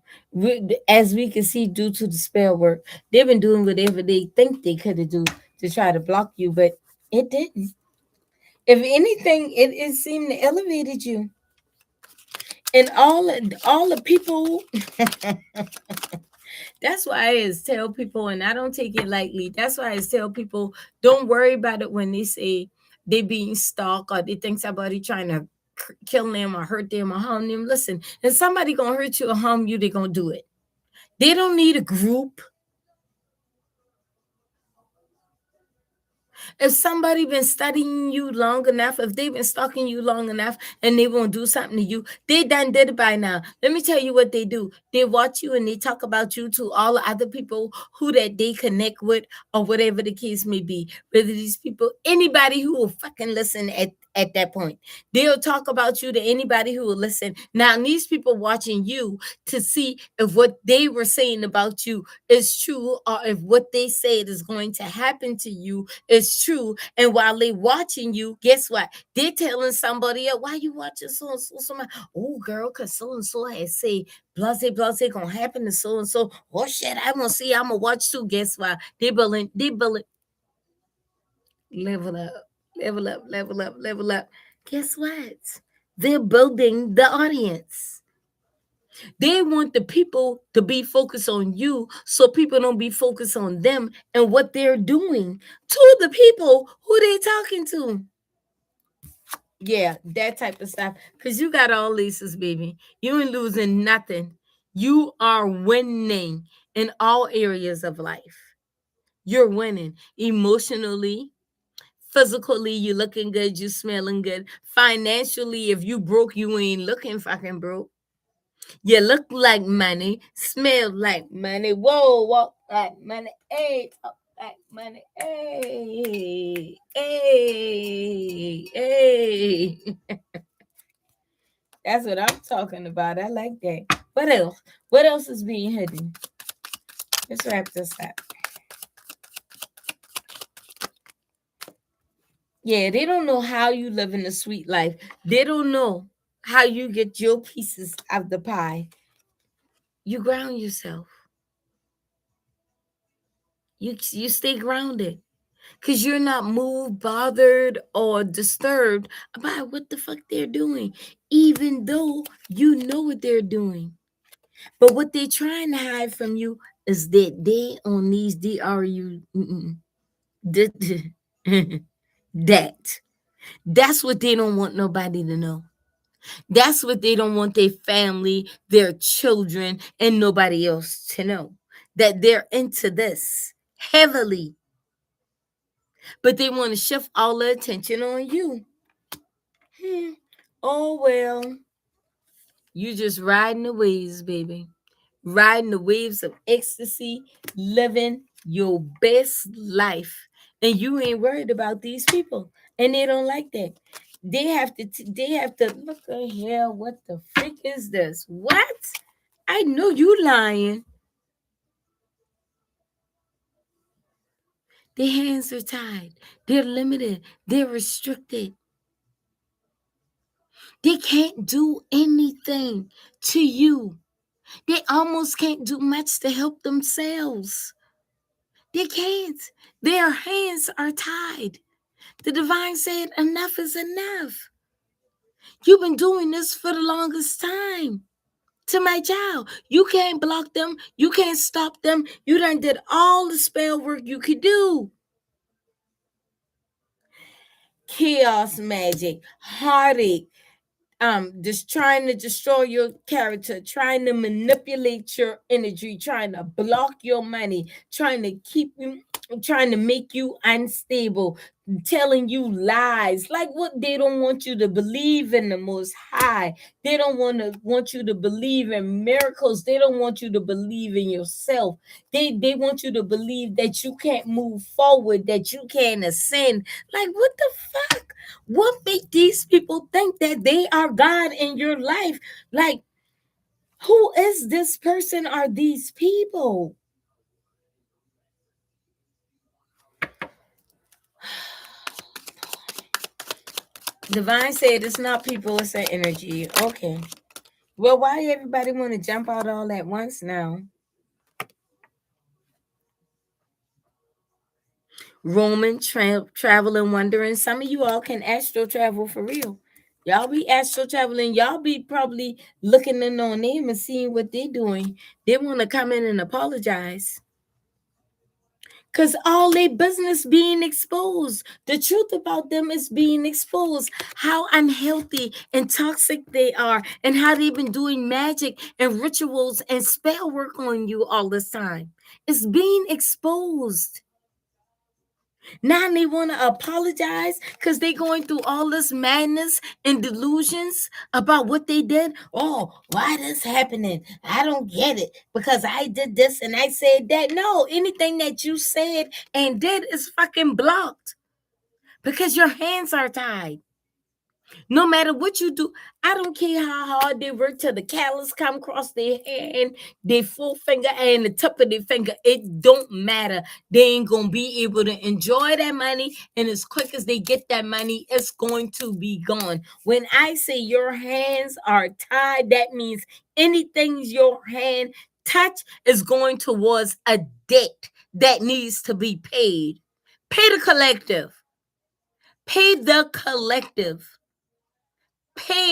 Speaker 1: As we can see, due to the spell work, they've been doing whatever they think they could have do to try to block you, but it didn't. If anything, it seemed to elevated you. And all the people that's why I is tell people, and I don't take it lightly. That's why I tell people, don't worry about it when they say they being stalked or they think somebody trying to kill them or hurt them or harm them. Listen, if somebody gonna hurt you or harm you, they gonna do it. They don't need a group. If somebody been studying you long enough, if they've been stalking you long enough and they won't do something to you, they done did it by now. Let me tell you what they do. They watch you and they talk about you to all the other people who that they connect with or whatever the case may be. Whether these people, anybody who will fucking listen at that point. They'll talk about you to anybody who will listen. Now, these people watching you to see if what they were saying about you is true or if what they said is going to happen to you is true. And while they watching you, guess what? They're telling somebody else, why you watching so and so? Somebody, oh girl, cause so and so has say blase blase gonna happen to so and so. Oh shit, I wanna see, I'm gonna watch too. Guess what? They building level up, level up, level up, level up. guess what? They're building the audience. They want the people to be focused on you so people don't be focused on them and what they're doing to the people who they talking to. Yeah, that type of stuff. Because you got all leases, baby. You ain't losing nothing. You are winning in all areas of life. You're winning emotionally, physically, you looking good, you smelling good. Financially, if you broke, you ain't looking fucking broke. You look like money, smell like money. Whoa, walk like money. Hey, talk like money. Hey, hey, hey. That's what I'm talking about. I like that. What else? What else is being hidden? Let's wrap this up. Yeah, they don't know how you live in a sweet life. They don't know how you get your pieces of the pie. You ground yourself. You stay grounded. Because you're not moved, bothered, or disturbed by what the fuck they're doing, even though you know what they're doing. But what they're trying to hide from you is that they on these DRU. That. That's what they don't want nobody to know. That's what they don't want their family, their children, and nobody else to know. That they're into this heavily. But they want to shift all the attention on you. Oh, well, you just riding the waves, baby. Riding the waves of ecstasy, living your best life. And you ain't worried about these people. And they don't like that. They have to look at here. What the freak is this? What? I know you lying. Their hands are tied. They're limited. They're restricted. They can't do anything to you. They almost can't do much to help themselves. They can't. Their hands are tied. The divine said, enough is enough. You've been doing this for the longest time. To my child, you can't block them. You can't stop them. You done did all the spell work you could do. Chaos magic, heartache, just trying to destroy your character, trying to manipulate your energy, trying to block your money, trying to keep you, trying to make you unstable, telling you lies. Like what? They don't want you to believe in the Most High. They don't want you to believe in miracles. They don't want you to believe in yourself. They want you to believe that you can't move forward, that you can't ascend. Like what the fuck? What make these people think that they are God in your life? Like, who is this person? Are these people? Divine said it's not people, it's an energy. Okay. Well, why everybody want to jump out all at once now? Roaming, travel, and wondering. Some of you all can astro travel for real. Y'all be astro traveling. Y'all be probably looking in on them and seeing what they're doing. They want to come in and apologize. Because all their business being exposed. The truth about them is being exposed. How unhealthy and toxic they are. And how they've been doing magic and rituals and spell work on you all this time. It's being exposed. Now they want to apologize because they're going through all this madness and delusions about what they did. Oh, why this happening? I don't get it because I did this and I said that. No, anything that you said and did is fucking blocked because your hands are tied. No matter what you do, I don't care how hard they work till the callus come across their hand, their full finger and the tip of their finger. It don't matter. They ain't gonna be able to enjoy that money, and as quick as they get that money, it's going to be gone. When I say your hands are tied, that means anything your hand touch is going towards a debt that needs to be paid. Pay the collective. Pay the collective.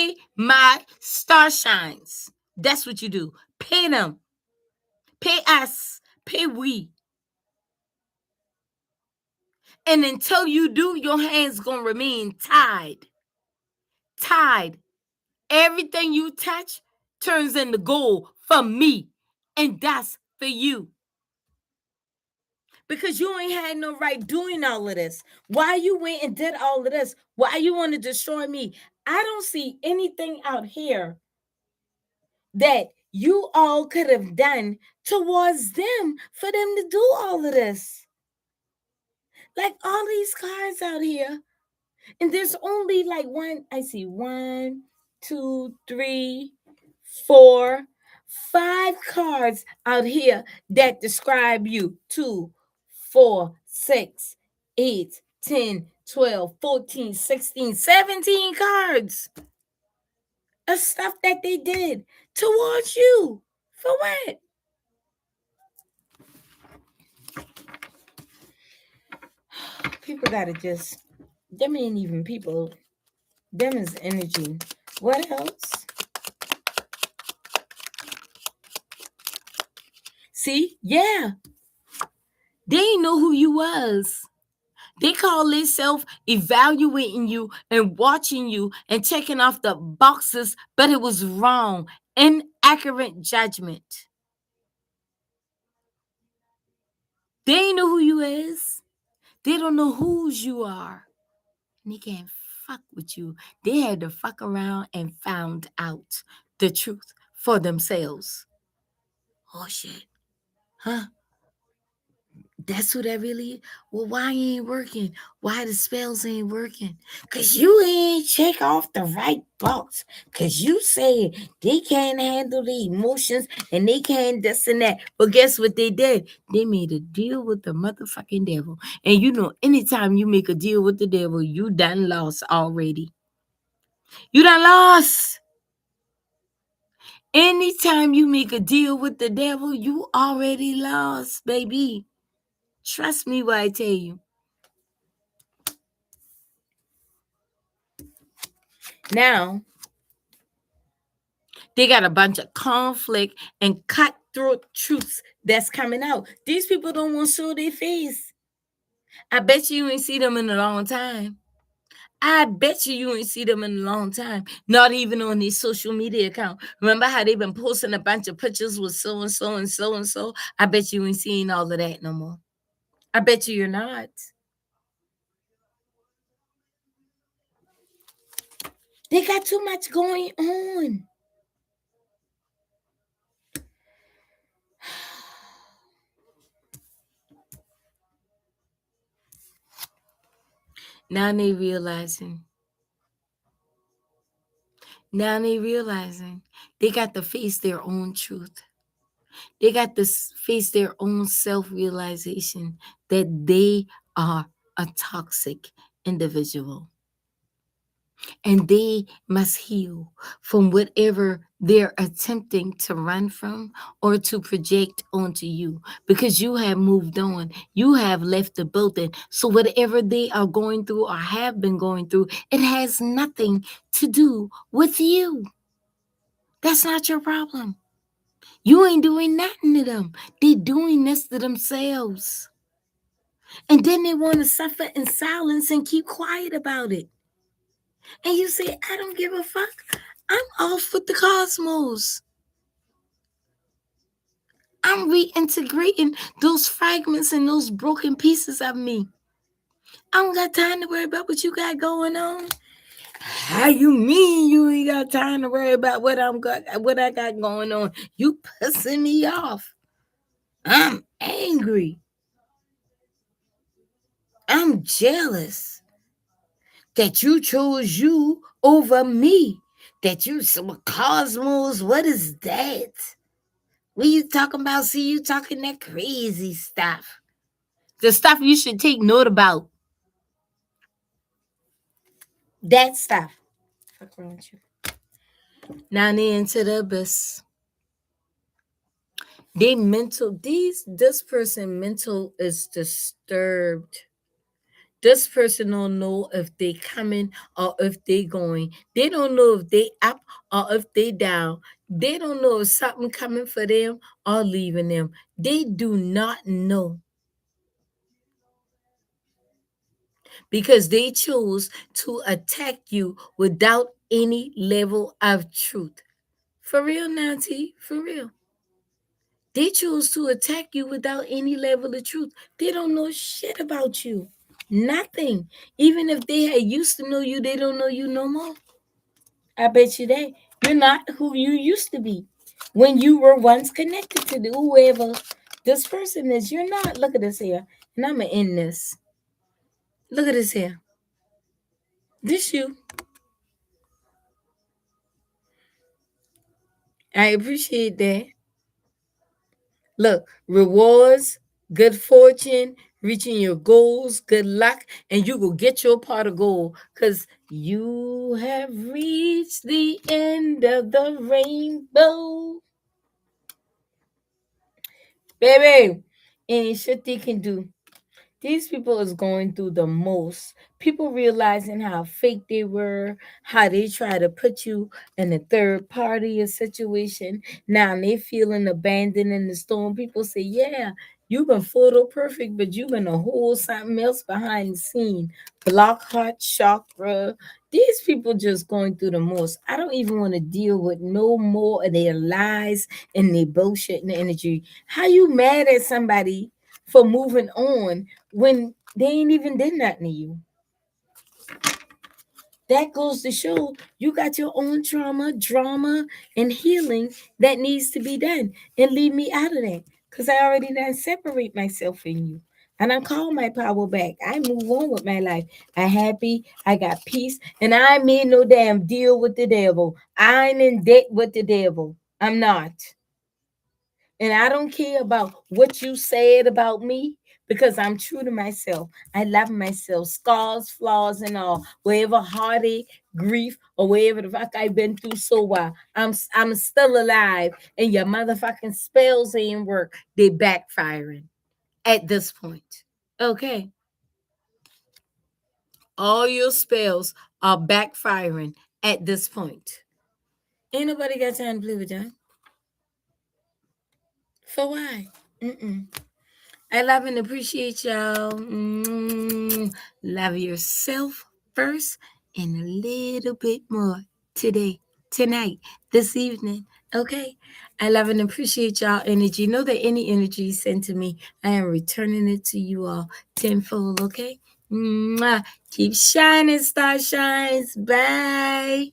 Speaker 1: pay my star shines. That's what you do. Pay them. Pay us. Pay we. And until you do, your hands gonna remain tied. Tied. Everything you touch turns into gold for me. And that's for you. Because you ain't had no right doing all of this. Why you went and did all of this? Why you want to destroy me? I don't see anything out here that you all could have done towards them for them to do all of this. Like all these cards out here, and there's only like one, I see 1, 2, 3, 4, 5 cards out here that describe you. 2, 4, 6, 8, 10, 12, 14, 16, 17 cards of stuff that they did towards you. For what? People gotta just, them ain't even people. Them is energy. What else? See? Yeah. They ain't know who you was. They call themselves evaluating you and watching you and checking off the boxes, but it was wrong. Inaccurate judgment. They ain't know who you is. They don't know whose you are. And they can't fuck with you. They had to fuck around and found out the truth for themselves. Oh shit. Huh? That's who that really is? Well, why ain't working? Why the spells ain't working? Because you ain't check off the right box. Because you said they can't handle the emotions and they can't this and that. But guess what they did? They made a deal with the motherfucking devil. And you know, anytime you make a deal with the devil, you done lost already. You done lost. Anytime you make a deal with the devil, you already lost, baby. Trust me when I tell you. Now, they got a bunch of conflict and cutthroat truths that's coming out. These people don't want to show their face. I bet you ain't see them in a long time. I bet you ain't see them in a long time. Not even on their social media account. Remember how they've been posting a bunch of pictures with so and so and so and so? I bet you ain't seeing all of that no more. I bet you're not. They got too much going on. Now they realizing they got to face their own truth. They got to face their own self-realization that they are a toxic individual. And they must heal from whatever they're attempting to run from or to project onto you, because you have moved on. You have left the building. So whatever they are going through or have been going through, it has nothing to do with you. That's not your problem. You ain't doing nothing to them. They doing this to themselves. And then they want to suffer in silence and keep quiet about it. And you say, I don't give a fuck. I'm off with the cosmos. I'm reintegrating those fragments and those broken pieces of me. I don't got time to worry about what you got going on. How you mean you ain't got time to worry about what I got going on? You pissing me off. I'm angry. I'm jealous that you chose you over me. That you some cosmos. What is that? What you talking about? See, you talking that crazy stuff. The stuff you should take note about. That stuff. Fuck wrong with you. Now they into the abyss. This person mental is disturbed. This person don't know if they coming or if they going. They don't know if they up or if they down. They don't know if something coming for them or leaving them. They do not know because they chose to attack you without any level of truth. For real, Nancy, for real. They choose to attack you without any level of truth. They don't know shit about you. Nothing. Even if they had used to know you, they don't know you no more. I bet you that you're not who you used to be when you were once connected to the whoever this person is. You're not. Look at this here. And I'm gonna end this. Look at this here. This you. I appreciate that. Look, rewards, good fortune, reaching your goals, good luck, and you will get your part of goal because you have reached the end of the rainbow. Baby, ain't shit they can do. These people is going through the most. People realizing how fake they were, how they try to put you in a third party a situation. Now they feeling abandoned in the storm. People say, yeah, you've been photo perfect, but you've been a whole something else behind the scene. Block heart chakra. These people just going through the most. I don't even want to deal with no more of their lies and their bullshit and energy. How you mad at somebody for moving on when they ain't even did nothing to you? That goes to show you got your own trauma, drama, and healing that needs to be done. And leave me out of that. Because I already done separate myself from you. And I call my power back. I move on with my life. I happy. I got peace. And I made no damn deal with the devil. I ain't in debt with the devil. I'm not. And I don't care about what you said about me because I'm true to myself. I love myself, scars, flaws, and all. Wherever heartache, grief, or wherever the fuck I've been through, so what? I'm still alive, and your motherfucking spells ain't work. They backfiring at this point. Okay, all your spells are backfiring at this point. Ain't nobody got time to play with y'all. For why? Mm-mm. I love and appreciate y'all. Love yourself first and a little bit more today, tonight, this evening. Okay. I love and appreciate y'all energy. Know that any energy sent to me, I am returning it to you all tenfold. Okay. Mwah. Keep shining, star shines. Bye.